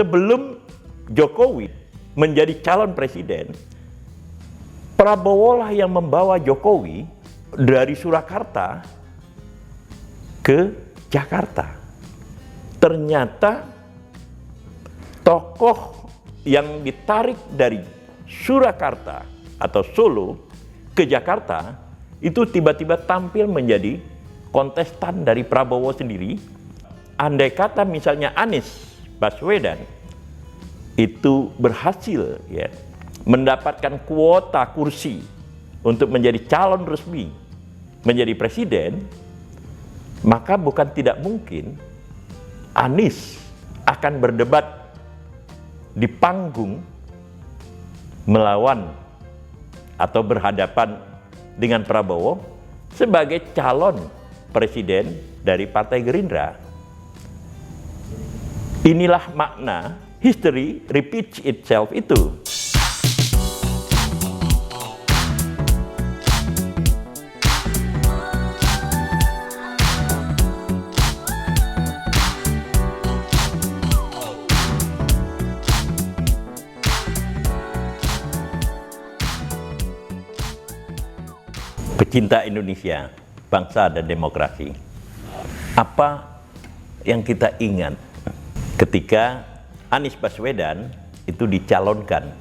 Sebelum Jokowi menjadi calon presiden, Prabowo lah yang membawa Jokowi dari Surakarta ke Jakarta. Ternyata tokoh yang ditarik dari Surakarta atau Solo ke Jakarta itu tiba-tiba tampil menjadi kontestan dari Prabowo sendiri. Andai kata misalnya Anies Baswedan itu berhasil ya mendapatkan kuota kursi untuk menjadi calon resmi menjadi presiden, maka bukan tidak mungkin Anies akan berdebat di panggung melawan atau berhadapan dengan Prabowo sebagai calon presiden dari Partai Gerindra. Inilah makna history repeats itself itu. Pecinta Indonesia, bangsa dan demokrasi. Apa yang kita ingat ketika Anies Baswedan itu dicalonkan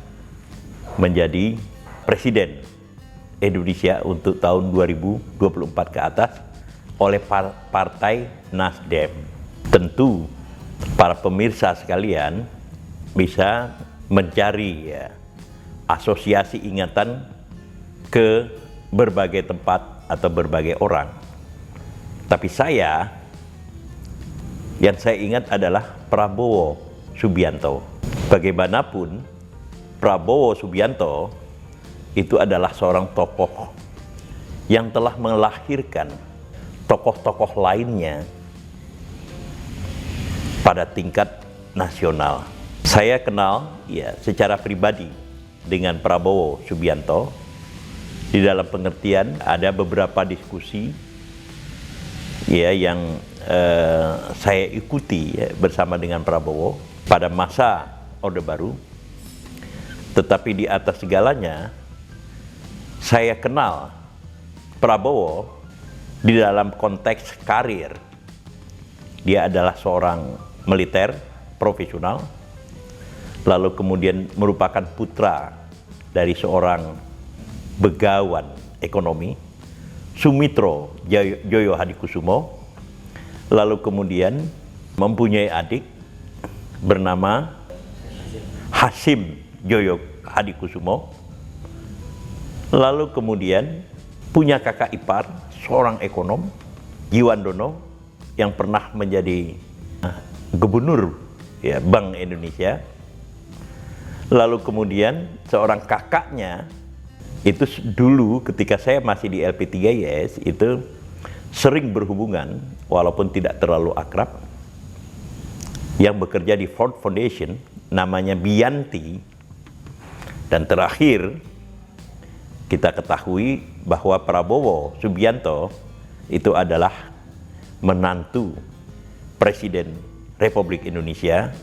menjadi presiden Indonesia untuk tahun 2024 ke atas oleh Partai Nasdem? Tentu para pemirsa sekalian bisa mencari ya, asosiasi ingatan ke berbagai tempat atau berbagai orang. Tapi yang saya ingat adalah Prabowo Subianto. Bagaimanapun, Prabowo Subianto itu adalah seorang tokoh yang telah melahirkan tokoh-tokoh lainnya pada tingkat nasional. Saya kenal ya secara pribadi dengan Prabowo Subianto. Di dalam pengertian ada beberapa diskusi ya yang saya ikuti ya, bersama dengan Prabowo pada masa Orde Baru. Tetapi di atas segalanya saya kenal Prabowo di dalam konteks karir. Dia adalah seorang militer profesional, lalu kemudian merupakan putra dari seorang begawan ekonomi, Sumitro Joyo Hadikusumo, lalu kemudian mempunyai adik bernama Hasim Joyo Hadikusumo, lalu kemudian punya kakak ipar, seorang ekonom, Jiwandono, yang pernah menjadi gubernur ya, Bank Indonesia, lalu kemudian seorang kakaknya itu dulu ketika saya masih di LP3IS itu sering berhubungan walaupun tidak terlalu akrab, yang bekerja di Ford Foundation namanya Bianti. Dan terakhir kita ketahui bahwa Prabowo Subianto itu adalah menantu Presiden Republik Indonesia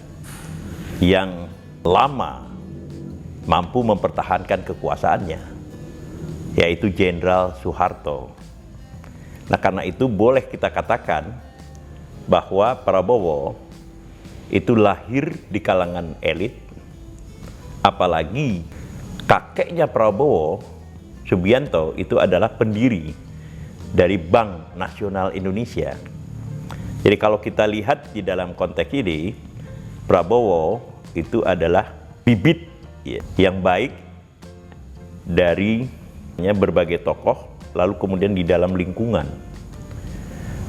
yang lama mampu mempertahankan kekuasaannya, yaitu Jenderal Soeharto. Nah, karena itu boleh kita katakan bahwa Prabowo itu lahir di kalangan elit, apalagi kakeknya Prabowo Subianto itu adalah pendiri dari Bank Nasional Indonesia. Jadi kalau kita lihat di dalam konteks ini, Prabowo itu adalah bibit yang baik dari berbagai tokoh, lalu kemudian di dalam lingkungan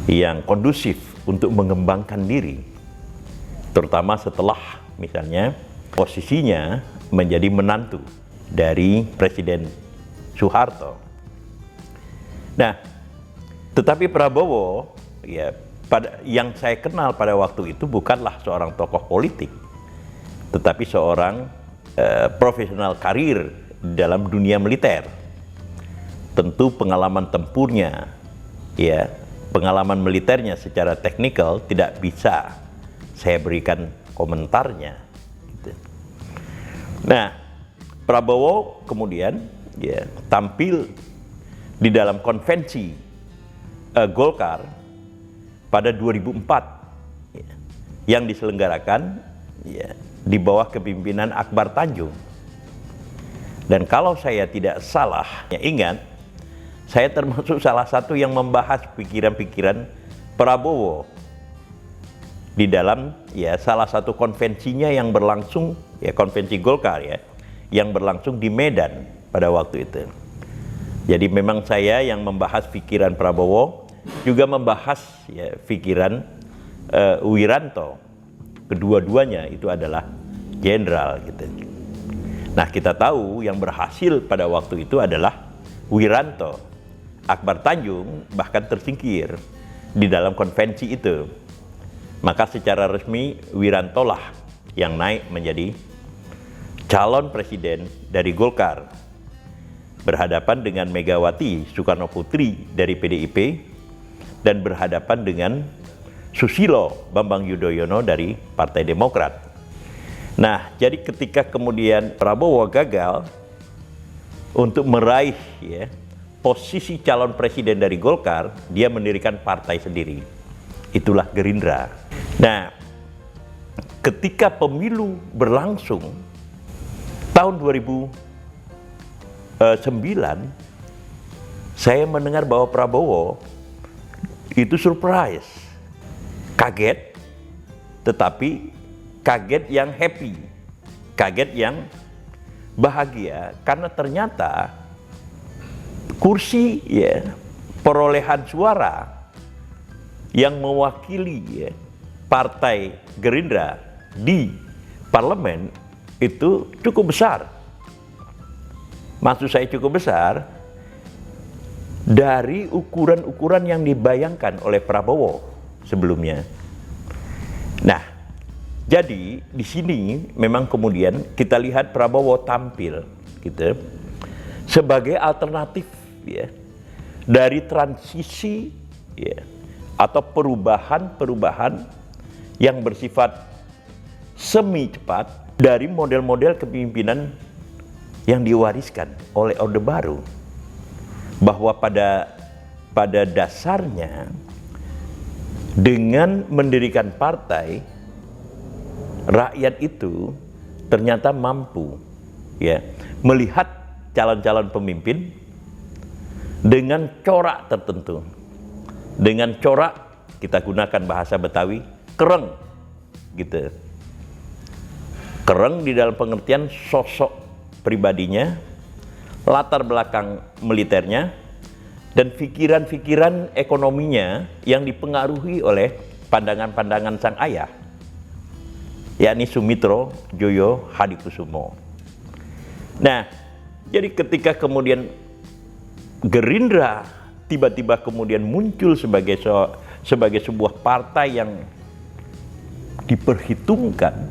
yang kondusif untuk mengembangkan diri, terutama setelah misalnya posisinya menjadi menantu dari Presiden Soeharto. Nah, tetapi Prabowo ya yang saya kenal pada waktu itu bukanlah seorang tokoh politik, tetapi seorang profesional karir dalam dunia militer. Tentu pengalaman tempurnya, ya, pengalaman militernya secara teknikal tidak bisa saya berikan komentarnya. Nah, Prabowo kemudian ya tampil di dalam konvensi Golkar pada 2004 ya, yang diselenggarakan ya, di bawah kepemimpinan Akbar Tanjung. Dan kalau saya tidak salah, ya ingat, saya termasuk salah satu yang membahas pikiran-pikiran Prabowo di dalam ya salah satu konvensinya yang berlangsung, ya konvensi Golkar ya, yang berlangsung di Medan pada waktu itu. Jadi memang saya yang membahas pikiran Prabowo, juga membahas ya pikiran Wiranto. Kedua-duanya itu adalah jenderal gitu. Nah, kita tahu yang berhasil pada waktu itu adalah Wiranto. Akbar Tanjung bahkan tersingkir di dalam konvensi itu. Maka secara resmi Wiranto lah yang naik menjadi calon presiden dari Golkar, berhadapan dengan Megawati Soekarno Putri dari PDIP dan berhadapan dengan Susilo Bambang Yudhoyono dari Partai Demokrat. Nah, jadi ketika kemudian Prabowo gagal untuk meraih ya, posisi calon presiden dari Golkar, dia mendirikan partai sendiri. Itulah Gerindra. Nah, ketika pemilu berlangsung tahun 2009, saya mendengar bahwa Prabowo itu surprise, kaget, tetapi kaget yang happy, kaget yang bahagia, karena ternyata kursi ya, perolehan suara yang mewakili ya, Partai Gerindra di parlemen itu cukup besar. Maksud saya cukup besar dari ukuran-ukuran yang dibayangkan oleh Prabowo sebelumnya. Nah, jadi di sini memang kemudian kita lihat Prabowo tampil gitu sebagai alternatif ya dari transisi ya atau perubahan-perubahan yang bersifat semi cepat dari model-model kepemimpinan yang diwariskan oleh Orde Baru, bahwa pada dasarnya dengan mendirikan partai, rakyat itu ternyata mampu ya melihat calon-calon pemimpin dengan corak tertentu, dengan corak, kita gunakan bahasa Betawi, kereng gitu. Kereng di dalam pengertian sosok pribadinya, latar belakang militernya, dan pikiran-pikiran ekonominya yang dipengaruhi oleh pandangan-pandangan sang ayah, yakni Sumitro Joyo Hadikusumo. Nah, jadi ketika kemudian Gerindra tiba-tiba kemudian muncul sebagai sebuah partai yang diperhitungkan,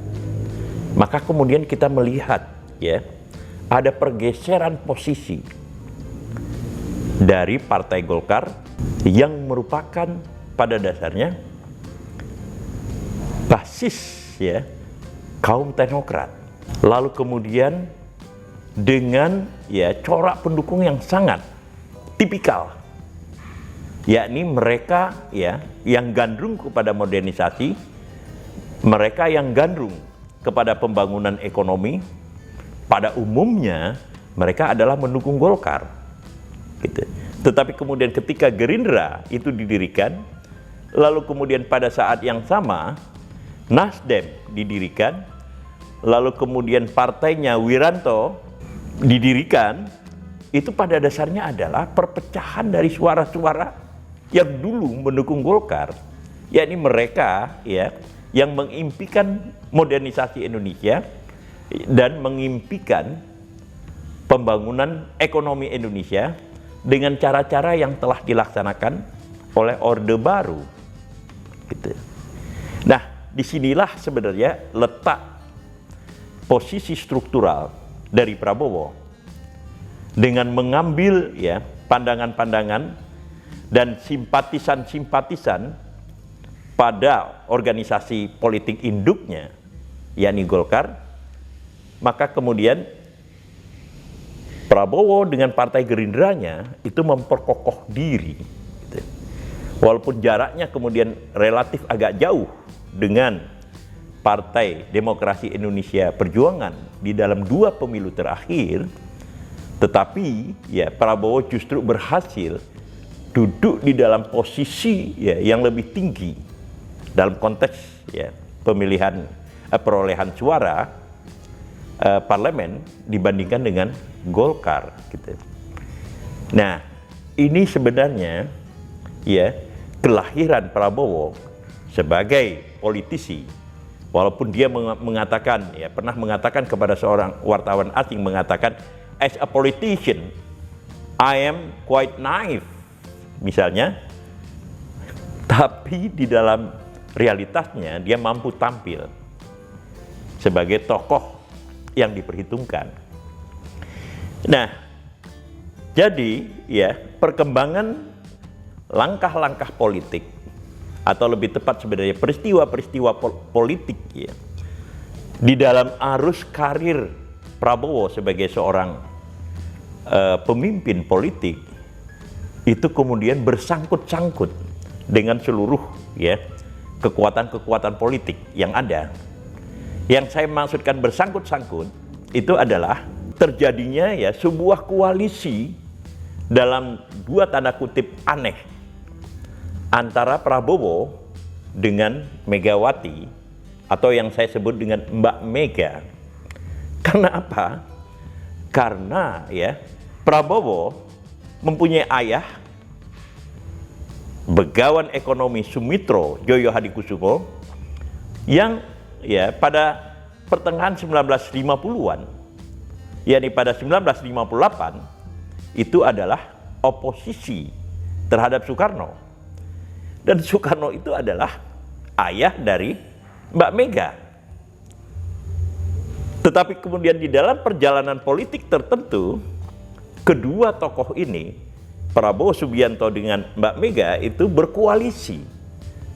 maka kemudian kita melihat ya ada pergeseran posisi dari Partai Golkar yang merupakan pada dasarnya basis ya kaum teknokrat, lalu kemudian dengan ya corak pendukung yang sangat tipikal, yakni mereka ya yang gandrung kepada modernisasi, mereka yang gandrung kepada pembangunan ekonomi. Pada umumnya mereka adalah mendukung Golkar gitu. Tetapi kemudian ketika Gerindra itu didirikan, lalu kemudian pada saat yang sama Nasdem didirikan, lalu kemudian partainya Wiranto didirikan, itu pada dasarnya adalah perpecahan dari suara-suara yang dulu mendukung Golkar, yakni mereka ya yang mengimpikan modernisasi Indonesia dan mengimpikan pembangunan ekonomi Indonesia dengan cara-cara yang telah dilaksanakan oleh Orde Baru gitu. Nah, disinilah sebenarnya letak posisi struktural dari Prabowo dengan mengambil ya pandangan-pandangan dan simpatisan-simpatisan pada organisasi politik induknya, yakni Golkar, maka kemudian Prabowo dengan Partai Gerindranya itu memperkokoh diri, gitu. Walaupun jaraknya kemudian relatif agak jauh dengan Partai Demokrasi Indonesia Perjuangan di dalam 2 pemilu terakhir, tetapi ya Prabowo justru berhasil duduk di dalam posisi ya yang lebih tinggi dalam konteks ya pemilihan perolehan suara parlemen dibandingkan dengan Golkar, gitu. Nah, ini sebenarnya ya kelahiran Prabowo sebagai politisi, walaupun dia mengatakan ya pernah mengatakan kepada seorang wartawan asing mengatakan, as a politician I am quite naive misalnya, tapi di dalam realitasnya dia mampu tampil sebagai tokoh yang diperhitungkan. Nah, jadi ya perkembangan langkah-langkah politik, atau lebih tepat sebenarnya peristiwa-peristiwa politik ya di dalam arus karir Prabowo sebagai seorang pemimpin politik itu kemudian bersangkut-sangkut dengan seluruh ya kekuatan-kekuatan politik yang ada. Yang saya maksudkan bersangkut-sangkut itu adalah terjadinya ya sebuah koalisi dalam 2 tanda kutip aneh antara Prabowo dengan Megawati, atau yang saya sebut dengan Mbak Mega. Karena apa? Karena ya Prabowo mempunyai ayah begawan ekonomi Sumitro Joyo Hadikusumo yang ya pada pertengahan 1950-an, yakni pada 1958 itu adalah oposisi terhadap Soekarno, dan Soekarno itu adalah ayah dari Mbak Mega. Tetapi kemudian di dalam perjalanan politik tertentu, kedua tokoh ini, Prabowo Subianto dengan Mbak Mega, itu berkoalisi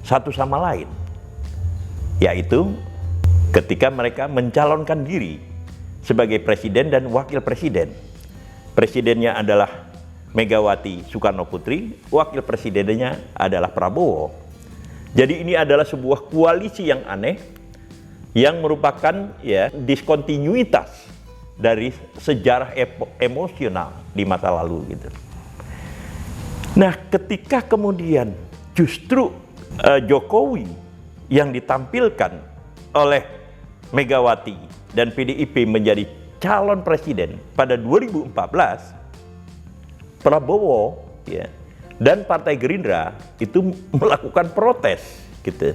satu sama lain, yaitu ketika mereka mencalonkan diri sebagai presiden dan wakil presiden. Presidennya adalah Megawati Soekarno Putri, wakil presidennya adalah Prabowo. Jadi ini adalah sebuah koalisi yang aneh yang merupakan ya diskontinuitas dari sejarah emosional di masa lalu, gitu. Nah, ketika kemudian justru Jokowi yang ditampilkan oleh Megawati dan PDIP menjadi calon presiden pada 2014, Prabowo ya dan Partai Gerindra itu melakukan protes, gitu.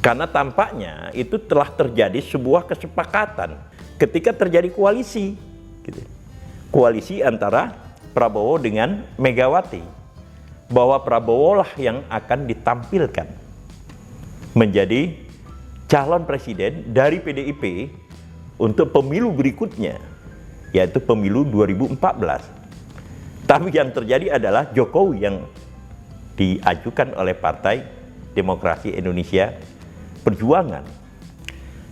Karena tampaknya itu telah terjadi sebuah kesepakatan ketika terjadi koalisi, gitu. Koalisi antara Prabowo dengan Megawati, bahwa Prabowo lah yang akan ditampilkan menjadi calon presiden dari PDIP untuk pemilu berikutnya, yaitu pemilu 2014. Tapi yang terjadi adalah Jokowi yang diajukan oleh Partai Demokrasi Indonesia Perjuangan.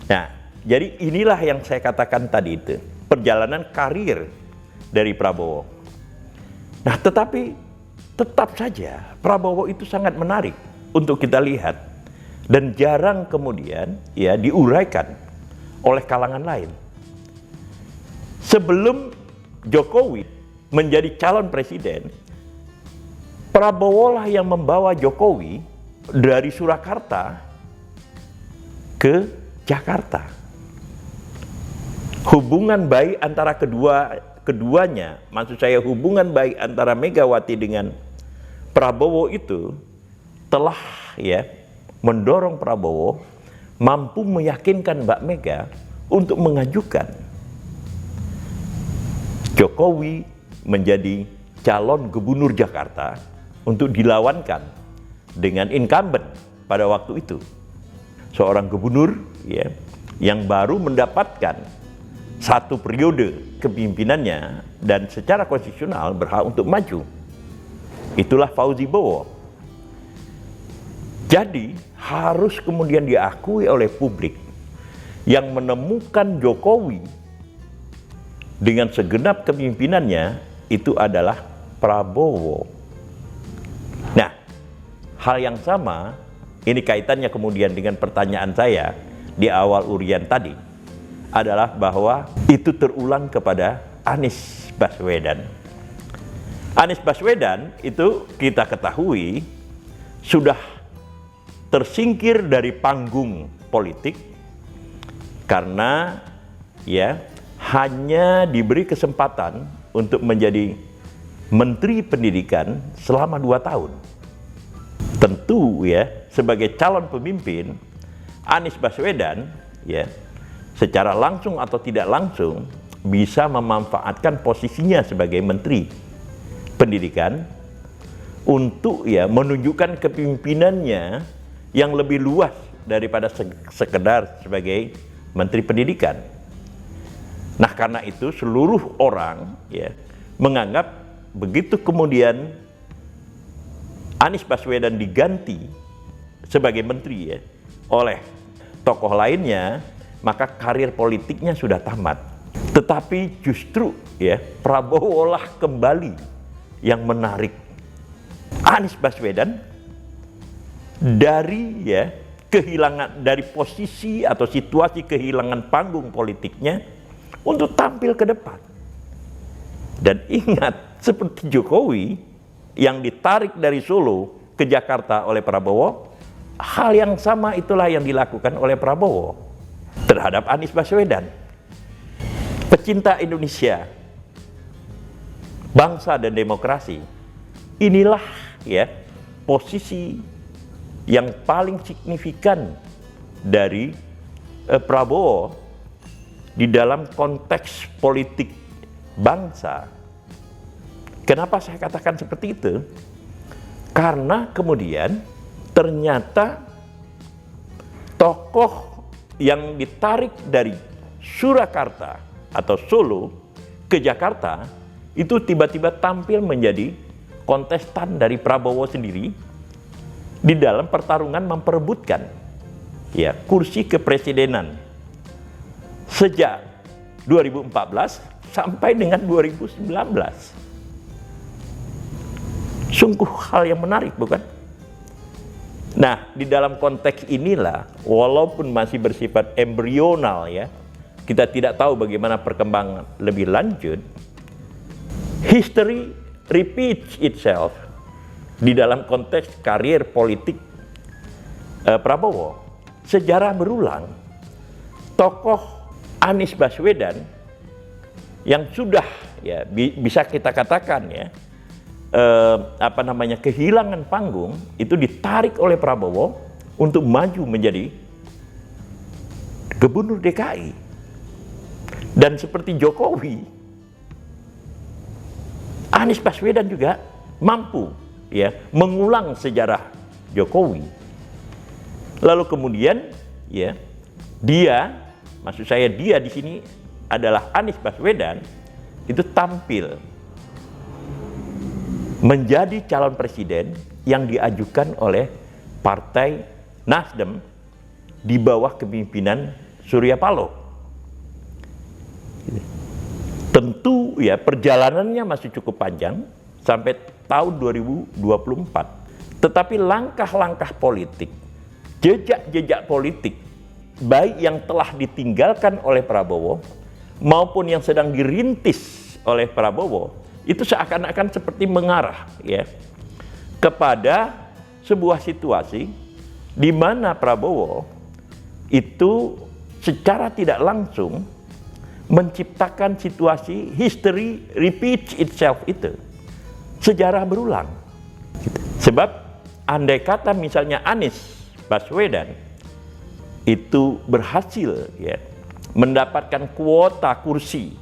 Nah, jadi inilah yang saya katakan tadi itu, perjalanan karir dari Prabowo. Nah, tetapi tetap saja Prabowo itu sangat menarik untuk kita lihat dan jarang kemudian ya diuraikan oleh kalangan lain. Sebelum Jokowi menjadi calon presiden, Prabowo lah yang membawa Jokowi dari Surakarta ke Jakarta. Hubungan baik antara keduanya, maksud saya hubungan baik antara Megawati dengan Prabowo itu telah ya mendorong Prabowo mampu meyakinkan Mbak Mega untuk mengajukan Jokowi menjadi calon gubernur Jakarta untuk dilawankan dengan incumbent pada waktu itu, seorang gubernur ya yang baru mendapatkan satu periode kepemimpinannya dan secara konstitusional berhak untuk maju. Itulah Fauzi Bowo. Jadi harus kemudian diakui oleh publik yang menemukan Jokowi dengan segenap kepemimpinannya itu adalah Prabowo. Nah, hal yang sama ini kaitannya kemudian dengan pertanyaan saya di awal urian tadi adalah bahwa itu terulang kepada Anies Baswedan. Anies Baswedan itu kita ketahui sudah tersingkir dari panggung politik karena ya hanya diberi kesempatan untuk menjadi Menteri Pendidikan selama 2 tahun. Tentu ya, sebagai calon pemimpin, Anies Baswedan ya, secara langsung atau tidak langsung bisa memanfaatkan posisinya sebagai Menteri Pendidikan untuk ya menunjukkan kepemimpinannya yang lebih luas daripada sekedar sebagai Menteri Pendidikan. Nah, karena itu seluruh orang ya menganggap begitu kemudian Anies Baswedan diganti sebagai menteri ya oleh tokoh lainnya, maka karir politiknya sudah tamat. Tetapi justru ya Prabowo lah kembali yang menarik Anies Baswedan dari ya kehilangan dari posisi atau situasi kehilangan panggung politiknya untuk tampil ke depan. Dan ingat, seperti Jokowi yang ditarik dari Solo ke Jakarta oleh Prabowo, hal yang sama itulah yang dilakukan oleh Prabowo terhadap Anies Baswedan. Pecinta Indonesia, bangsa dan demokrasi, inilah ya posisi yang paling signifikan dari Prabowo di dalam konteks politik bangsa. Kenapa saya katakan seperti itu? Karena kemudian ternyata tokoh yang ditarik dari Surakarta atau Solo ke Jakarta itu tiba-tiba tampil menjadi kontestan dari Prabowo sendiri di dalam pertarungan memperebutkan ya kursi kepresidenan sejak 2014 sampai dengan 2019. Sungguh hal yang menarik, bukan? Nah, di dalam konteks inilah, walaupun masih bersifat embrional ya, kita tidak tahu bagaimana perkembangan lebih lanjut, history repeats itself di dalam konteks karir politik Prabowo. Sejarah berulang, tokoh Anies Baswedan yang sudah ya bisa kita katakan ya kehilangan panggung itu ditarik oleh Prabowo untuk maju menjadi gubernur DKI. Dan seperti Jokowi, Anies Baswedan juga mampu ya mengulang sejarah Jokowi. Lalu kemudian ya dia di sini adalah Anies Baswedan itu tampil menjadi calon presiden yang diajukan oleh Partai Nasdem di bawah kepemimpinan Surya Paloh. Tentu ya perjalanannya masih cukup panjang sampai tahun 2024. Tetapi langkah-langkah politik, jejak-jejak politik baik yang telah ditinggalkan oleh Prabowo maupun yang sedang dirintis oleh Prabowo itu seakan-akan seperti mengarah ya kepada sebuah situasi di mana Prabowo itu secara tidak langsung menciptakan situasi history repeats itself itu. Sejarah berulang. Sebab andai kata misalnya Anies Baswedan itu berhasil ya mendapatkan kuota kursi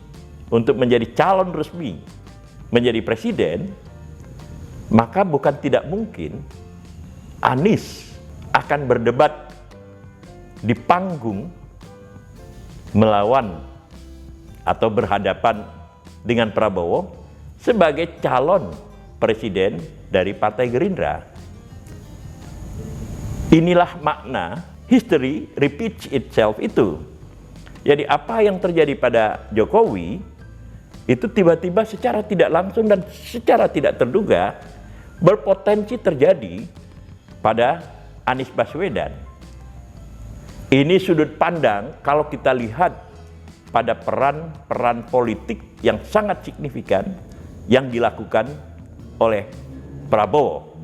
untuk menjadi calon resmi menjadi presiden, maka bukan tidak mungkin Anies akan berdebat di panggung melawan atau berhadapan dengan Prabowo sebagai calon presiden dari Partai Gerindra. Inilah makna history repeats itself itu. Jadi apa yang terjadi pada Jokowi itu tiba-tiba secara tidak langsung dan secara tidak terduga berpotensi terjadi pada Anies Baswedan. Ini sudut pandang kalau kita lihat pada peran politik yang sangat signifikan yang dilakukan oleh Prabowo